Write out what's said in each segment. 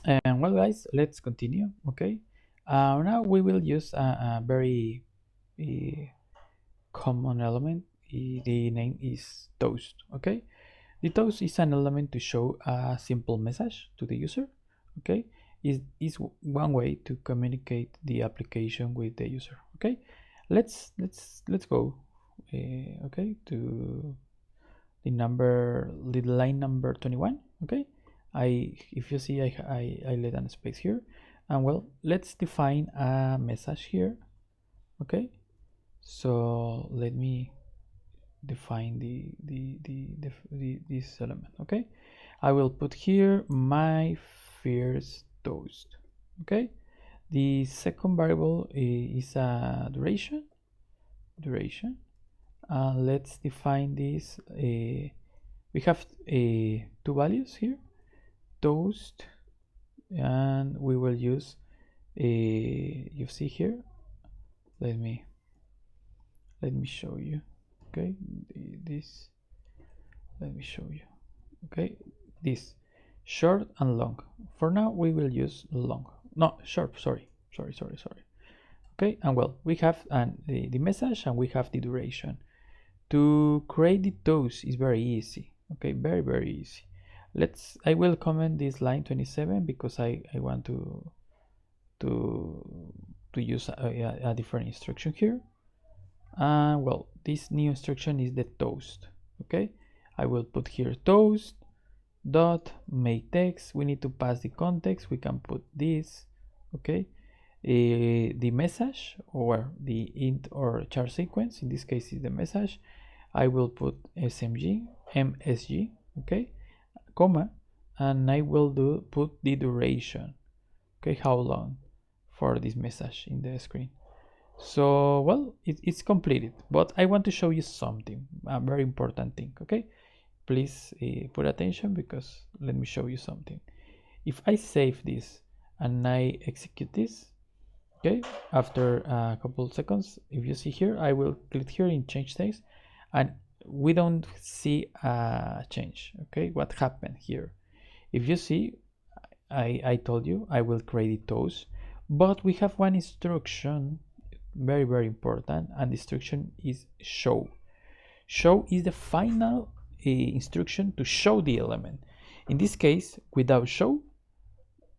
And well, guys, let's continue. Okay. Now we will use a very uh, common element. The name is toast. Okay. The toast is an element to show a simple message to the user. Okay. Is one way to communicate the application with the user. Okay. Let's go. Okay, to the line number 21. Okay, if you see, I let a space here, and well, let's define a message here. Okay, so let me define this element. Okay, I will put here my first toast. Okay, the second variable is a duration. Let's define this. We have two values here, toast, and we will use you see here. Let me show you. Okay, this. Let me show you. Okay, this short and long. For now, we will use long. No, short. Sorry. Okay, and well, we have the message and we have the duration. To create the toast is very easy. Okay, very easy. I will comment this line 27 because I want to use a different instruction here. And well, this new instruction is the toast. Okay, I will put here toast dot make text. We need to pass the context. We can put this. Okay, the message or the int or char sequence, in this case is the message. I will put MSG, okay, comma, and I will put the duration, okay, how long for this message in the screen. So well, it's completed, but I want to show you something, a very important thing. Okay, please put attention, because let me show you something. If I save this and I execute this, okay, after a couple seconds, if you see here, I will click here in change text, and we don't see a change. Okay, what happened here? If you see, I told you I will create toast, but we have one instruction, very important, and the instruction is show. Show is the final instruction to show the element. In this case, without show,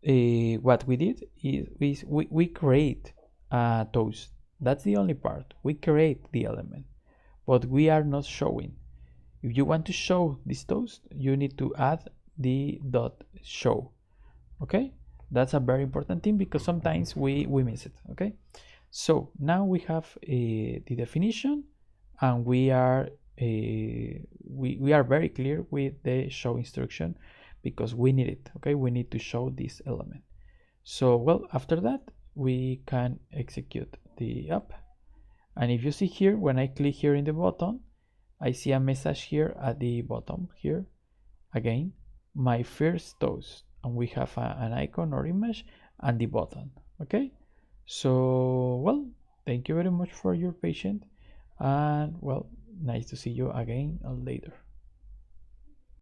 what we did is we create a toast. That's the only part. We create the element, but we are not showing. If you want to show this toast, you need to add the dot show. Okay, that's a very important thing, because sometimes we miss it. Okay, so now we have the definition, and we are very clear with the show instruction, because we need it. Okay, we need to show this element. So well, after that we can execute the app, and if you see here, when I click here in the button, I see a message here at the bottom here, again, my first toast, and we have an icon or image and the button. Okay, so well, thank you very much for your patience, and well, nice to see you again later.